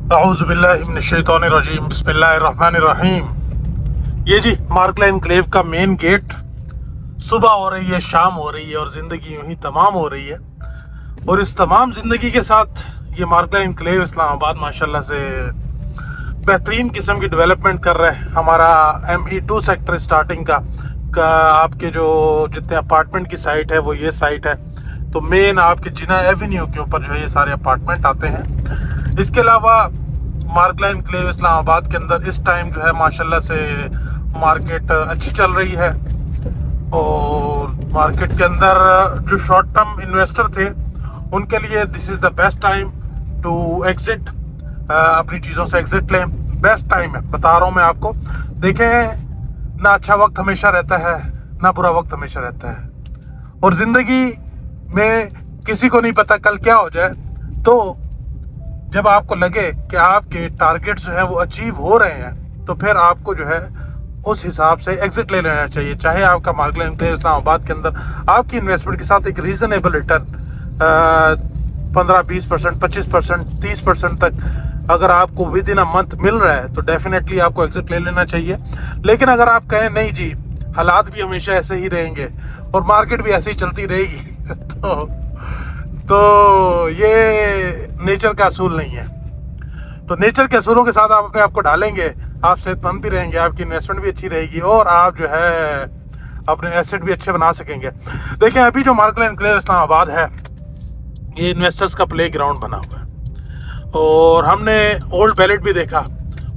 औज़ुबिल्लाहिमिनश्शैतानिर्रजीम बिस्मिल्लाहिर्रहमानिर्रहीम। ये जी मार्कला एनक्लेव का मेन गेट। सुबह हो रही है, शाम हो रही है और ज़िंदगी यूं ही तमाम हो रही है। और इस तमाम ज़िंदगी के साथ ये मार्कला एनक्लेव इस्लामाबाद माशाल्लाह से बेहतरीन किस्म की डेवलपमेंट कर रहा है। हमारा ME2 सेक्टर स्टार्टिंग का आपके जो जितने अपार्टमेंट की साइट है वो ये साइट है। तो मेन आपके जिना एवेन्यू के ऊपर जो है ये सारे अपार्टमेंट आते हैं। इसके अलावा मार्कला एनक्लेव इस्लामाबाद के अंदर इस टाइम जो है माशाल्लाह से मार्केट अच्छी चल रही है। और मार्केट के अंदर जो शॉर्ट टर्म इन्वेस्टर थे उनके लिए this is the best time to exit. अपनी चीज़ों से एग्जिट लें, बेस्ट टाइम है, बता रहा हूँ मैं आपको। देखें, ना अच्छा वक्त हमेशा रहता है ना बुरा वक्त हमेशा रहता है। और ज़िंदगी में किसी को नहीं पता कल क्या हो जाए। तो जब आपको लगे कि आपके टारगेट जो है वो अचीव हो रहे हैं तो फिर आपको जो है उस हिसाब से एग्जिट ले लेना चाहिए। चाहे आपका मार्कला एनक्लेव इस्लामाबाद के अंदर आपकी इन्वेस्टमेंट के साथ एक रीज़नेबल रिटर्न 15-20%, 25%, 30% तक अगर आपको विद इन अ मंथ मिल रहा है तो डेफिनेटली आपको एग्जिट ले लेना चाहिए। लेकिन अगर आप कहें नहीं जी, हालात भी हमेशा ऐसे ही रहेंगे और मार्केट भी ऐसे ही चलती रहेगी तो ये नेचर का असूल नहीं है। तो नेचर के असूलों के साथ आप अपने आप को ढालेंगे, आप सेहतमंद भी रहेंगे, आपकी इन्वेस्टमेंट भी अच्छी रहेगी और आप जो है अपने एसेट भी अच्छे बना सकेंगे। देखिए, अभी जो मार्कला एनक्लेव इस्लामाबाद है ये इन्वेस्टर्स का प्ले ग्राउंड बना हुआ है। और हमने ओल्ड बैलेट भी देखा।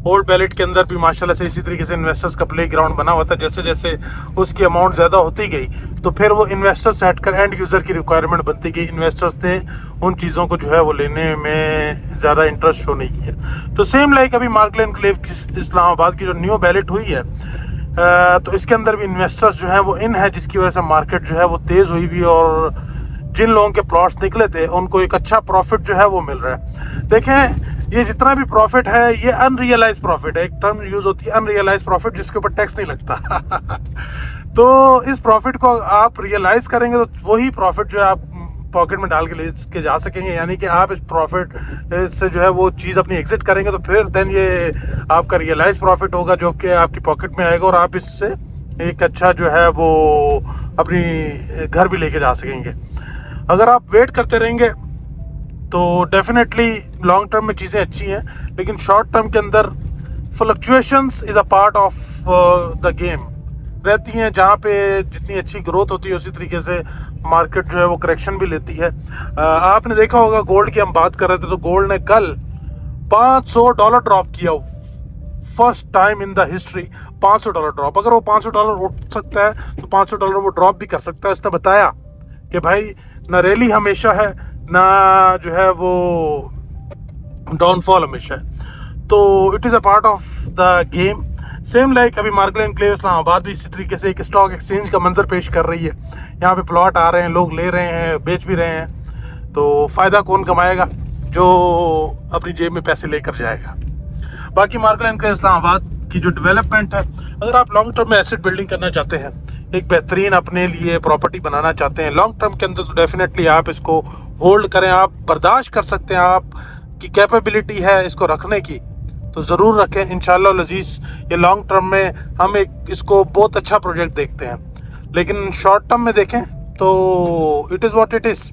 ओल्ड बैलेट के अंदर भी माशाल्लाह से इसी तरीके से इन्वेस्टर्स का प्ले ग्राउंड बना हुआ था। जैसे जैसे उसकी अमाउंट ज़्यादा होती गई तो फिर वो इन्वेस्टर्स से हटकर एंड यूज़र की रिक्वायरमेंट बनती गई। इन्वेस्टर्स ने उन चीज़ों को जो है वो लेने में ज़्यादा इंटरेस्ट शो नहीं किया। तो सेम लाइक अभी मार्कला एनक्लेव इस्लामाबाद की जो न्यू बैलेट हुई है तो इसके अंदर भी इन्वेस्टर्स जो है वो इन है, जिसकी वजह से मार्केट जो है वो तेज़ हुई भी और जिन लोगों के प्लॉट्स निकले थे उनको एक अच्छा प्रॉफिट जो है वो मिल रहा है। देखें, ये जितना भी प्रॉफिट है ये अनरियलाइज प्रॉफिट है। एक टर्म यूज़ होती है अनरियलाइज प्रॉफिट, जिसके ऊपर टैक्स नहीं लगता तो इस प्रॉफिट को आप रियलाइज करेंगे तो वही प्रॉफिट जो है आप पॉकेट में डाल के ले के जा सकेंगे। यानी कि आप इस प्रॉफिट से जो है वो चीज़ अपनी एग्जिट करेंगे तो फिर देन ये आपका रियलाइज प्रॉफिट होगा जो कि आपकी पॉकेट में आएगा और आप इससे एक अच्छा जो है वो अपनी घर भी लेके जा सकेंगे। अगर आप वेट करते रहेंगे तो डेफिनेटली लॉन्ग टर्म में चीज़ें अच्छी हैं, लेकिन शॉर्ट टर्म के अंदर fluctuations is a part of the game रहती हैं। जहाँ पे जितनी अच्छी ग्रोथ होती है उसी तरीके से मार्केट जो है वो करेक्शन भी लेती है। आपने देखा होगा, गोल्ड की हम बात कर रहे थे तो गोल्ड ने कल $500 ड्रॉप किया। First time in the history $500 drop. अगर वो $500 उठ सकता है तो $500 वो ड्रॉप भी कर सकता है। इसने बताया कि भाई ना रैली हमेशा है ना जो है वो डाउनफॉल हमेशा है। तो it is a part of the game. Same like अभी मार्कला एनक्लेव इस्लामाबाद भी इसी तरीके से एक स्टॉक एक्सचेंज का मंजर पेश कर रही है। यहाँ पे प्लॉट आ रहे हैं, लोग ले रहे हैं, बेच भी रहे हैं। तो फ़ायदा कौन कमाएगा? जो अपनी जेब में पैसे लेकर जाएगा। बाकी मार्कला एनक्लेव इस्लामाबाद की जो डेवलपमेंट है, अगर आप लॉन्ग टर्म में एसेट बिल्डिंग करना चाहते हैं, एक बेहतरीन अपने लिए प्रॉपर्टी बनाना चाहते हैं लॉन्ग टर्म के अंदर, तो डेफिनेटली आप इसको होल्ड करें। आप बर्दाश्त कर सकते हैं, आपकी कैपेबिलिटी है इसको रखने की तो ज़रूर रखें। इंशाल्लाह लजीज़ ये लॉन्ग टर्म में हम एक इसको बहुत अच्छा प्रोजेक्ट देखते हैं। लेकिन शॉर्ट टर्म में देखें तो it is what it is.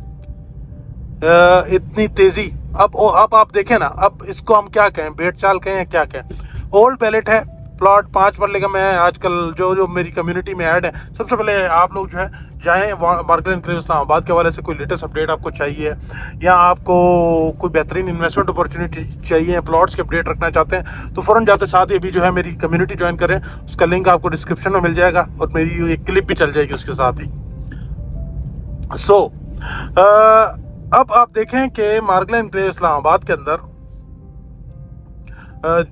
इतनी तेज़ी अब आप देखें ना, अब इसको हम क्या कहें, भेड़ चाल कहें या क्या कहें। ओल्ड बैलेट है, प्लॉट 5 मरले का। मैं आजकल जो मेरी कम्युनिटी में ऐड है, सबसे पहले आप लोग जो है जाएँ मार्कला एनक्लेव इस्लामाबाद के हवाले से कोई लेटेस्ट अपडेट आपको चाहिए या आपको कोई बेहतरीन इन्वेस्टमेंट अपॉर्चुनिटी चाहिए, प्लॉट्स के अपडेट रखना चाहते हैं तो फ़ौरन जाते साथ ही अभी जो है मेरी कम्युनिटी ज्वाइन करें। उसका लिंक आपको डिस्क्रिप्शन में मिल जाएगा और मेरी एक क्लिप भी चल जाएगी उसके साथ ही। अब आप देखें कि मार्कला एनक्लेव इस्लामाबाद के अंदर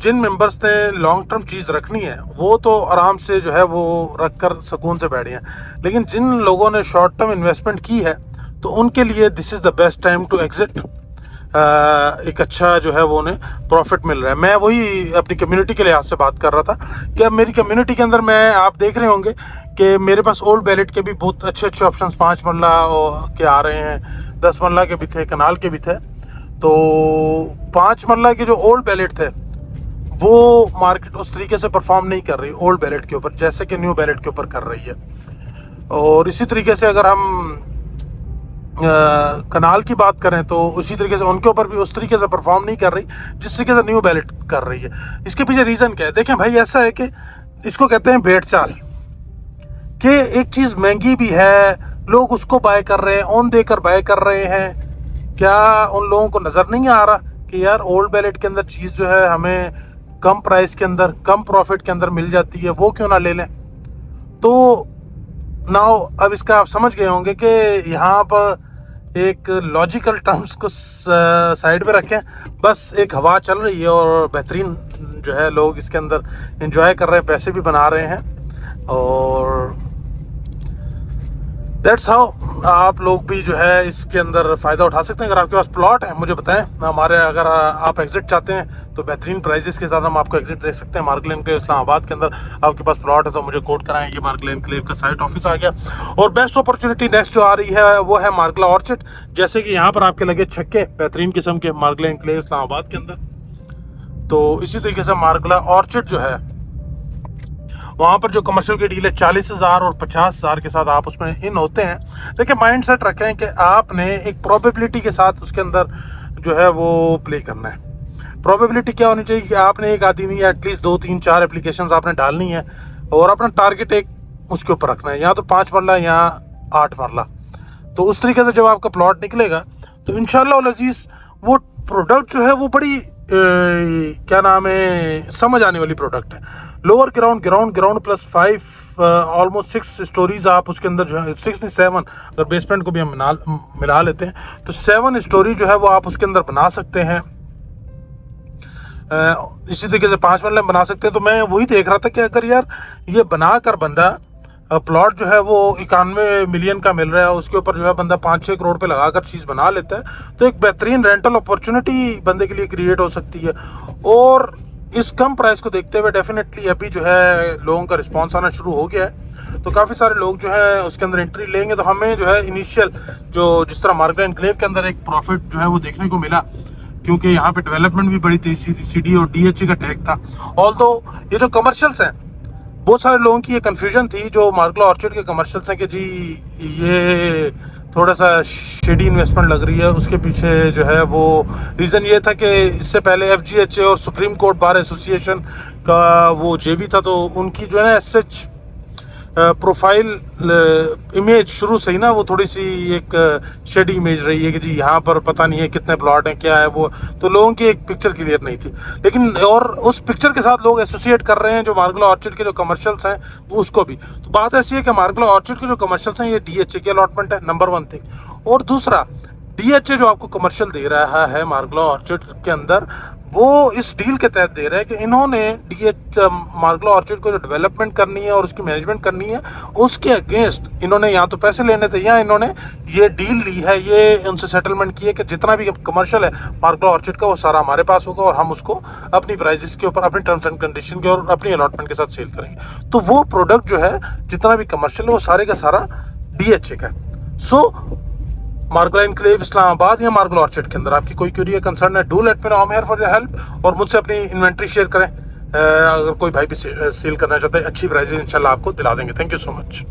जिन मेंबर्स ने लॉन्ग टर्म चीज़ रखनी है वो तो आराम से जो है वो रख कर सुकून से बैठे हैं। लेकिन जिन लोगों ने शॉर्ट टर्म इन्वेस्टमेंट की है तो उनके लिए this is the best time to exit. एक अच्छा जो है वो उन्हें प्रॉफिट मिल रहा है। मैं वही अपनी कम्युनिटी के लिहाज से बात कर रहा था कि अब मेरी कम्युनिटी के अंदर आप देख रहे होंगे कि मेरे पास ओल्ड बैलेट के भी बहुत अच्छे ऑप्शंस 5 मरला के आ रहे हैं, 10 मरला के भी थे, कनाल के भी थे। तो 5 मरला के जो ओल्ड बैलेट थे वो मार्केट उस तरीके से परफॉर्म नहीं कर रही ओल्ड बैलेट के ऊपर जैसे कि न्यू बैलेट के ऊपर कर रही है। और इसी तरीके से अगर हम कनाल की बात करें तो उसी तरीके से उनके ऊपर भी उस तरीके से परफॉर्म नहीं कर रही जिस तरीके से न्यू बैलेट कर रही है। इसके पीछे रीज़न क्या है? देखें भाई, ऐसा है कि इसको कहते हैं भेड़ चाल, कि एक चीज़ महंगी भी है, लोग उसको बाय कर रहे हैं, ऑन देकर बाय कर रहे हैं। क्या उन लोगों को नज़र नहीं आ रहा कि यार ओल्ड बैलेट के अंदर चीज़ जो है हमें कम प्राइस के अंदर, कम प्रॉफिट के अंदर मिल जाती है, वो क्यों ना ले लें? तो नाउ अब इसका आप समझ गए होंगे कि यहाँ पर एक लॉजिकल टर्म्स को साइड पे रखें, बस एक हवा चल रही है और बेहतरीन जो है लोग इसके अंदर एंजॉय कर रहे हैं, पैसे भी बना रहे हैं। और दैट्स हाउ आप लोग भी जो है इसके अंदर फ़ायदा उठा सकते हैं। अगर आपके पास प्लॉट है मुझे बताएं, हमारे अगर आप एग्जिट चाहते हैं तो बेहतरीन प्राइजेस के साथ हम आपको एग्जिट दे सकते हैं। मार्क लेन के इस्लामाबाद के अंदर आपके पास प्लॉट है तो मुझे कोट कराएं। ये मार्क लेन क्लेव का साइट ऑफिस आ गया। और बेस्ट अपॉर्चुनिटी नेक्स्ट जो आ रही है वो है मार्गला ऑर्चिड। जैसे कि यहाँ पर आपके लगे छक्के बेहतरीन किस्म के मार्क लेन क्लेव इस्लामाबाद के अंदर, तो इसी तरीके से मार्गला ऑर्चिड जो है वहाँ पर जो कमर्शियल की डील है 40,000 और 50,000 के साथ आप उसमें इन होते हैं। देखिए माइंड सेट रखें कि आपने एक प्रोबेबिलिटी के साथ उसके अंदर जो है वो प्ले करना है। प्रोबेबिलिटी क्या होनी चाहिए कि आपने एक आधी नहीं, एटलीस्ट 2, 3, 4 एप्लीकेशंस आपने डालनी है और अपना टारगेट एक उसके ऊपर रखना है, या तो 5 मरला या 8 मरला। तो उस तरीके से जब आपका प्लॉट निकलेगा तो इंशाल्लाह अजीज वो प्रोडक्ट जो है वो बड़ी क्या नाम है, समझ आने वाली प्रोडक्ट है। Lower ground plus 5 almost 6 stories आप उसके अंदर जो है 6 नहीं 7, अगर बेसमेंट को भी हम मिला लेते हैं तो 7 स्टोरी जो है वो आप उसके अंदर बना सकते हैं। इसी तरीके से 5 मरले बना सकते हैं। तो मैं वही देख रहा था कि अगर यार ये बनाकर बंदा प्लॉट जो है वो 91 मिलियन का मिल रहा है, उसके ऊपर जो है बंदा 5-6 करोड़ पे लगाकर चीज़ बना लेता है तो एक बेहतरीन रेंटल अपॉर्चुनिटी बंदे के लिए क्रिएट हो सकती है। और इस कम प्राइस को देखते हुए डेफिनेटली अभी जो है लोगों का रिस्पांस आना शुरू हो गया है, तो काफ़ी सारे लोग जो है उसके अंदर एंट्री लेंगे। तो हमें जो है इनिशियल जो जिस तरह मार्गला एनक्लेव के अंदर एक प्रॉफिट जो है वो देखने को मिला, क्योंकि यहाँ पे डेवलपमेंट भी बड़ी तेजी थी, CD और DHA का टैग था। ऑल्दो ये जो कमर्शियल्स हैं, बहुत सारे लोगों की ये कन्फ्यूजन थी जो मार्गला ऑर्चिड के कमर्शियल्स हैं कि जी ये थोड़ा सा शेडी इन्वेस्टमेंट लग रही है। उसके पीछे जो है वो रीज़न ये था कि इससे पहले FGHA और सुप्रीम कोर्ट बार एसोसिएशन का वो JV था, तो उनकी जो है ना SH प्रोफाइल इमेज शुरू से ही ना वो थोड़ी सी एक शेडी इमेज रही है कि जी यहाँ पर पता नहीं है कितने प्लॉट हैं, क्या है वो, तो लोगों की एक पिक्चर क्लियर नहीं थी। लेकिन और उस पिक्चर के साथ लोग एसोसिएट कर रहे हैं जो मार्गला ऑर्चिड के जो कमर्शियल्स हैं वो उसको भी। तो बात ऐसी है कि मार्गला ऑर्चिड के जो कमर्शियल्स हैं ये DHA की अलॉटमेंट है, नंबर 1 थिंग। और दूसरा DHA जो आपको कमर्शियल दे रहा है मार्गला ऑर्चिड के अंदर, वो इस डील के तहत दे रहा है कि इन्होंने मार्गला ऑर्चिड को जो डेवलपमेंट करनी है और उसकी मैनेजमेंट करनी है उसके अगेंस्ट इन्होंने या तो पैसे लेने थे या इन्होंने ये डील ली है, ये उनसे सेटलमेंट की है कि जितना भी कमर्शियल है मार्गला ऑर्चिड का वो सारा हमारे पास होगा और हम उसको अपनी प्राइसेस के ऊपर, अपनी टर्म्स एंड कंडीशन के और अपनी अलॉटमेंट के साथ सेल करेंगे। तो वो प्रोडक्ट जो है जितना भी कमर्शियल है वो सारे का सारा DHA का है। सो मार्गला एनक्लेव इस्लामाबाद या मार्गला ऑर्चिड के अंदर आपकी कोई क्वेरी या कंसर्न है, do let me know, I am here for your help. और मुझसे अपनी इन्वेंट्री शेयर करें। अगर कोई भाई भी सेल करना चाहता है अच्छी प्राइसेस इंशाल्लाह आपको दिला देंगे। Thank you so much.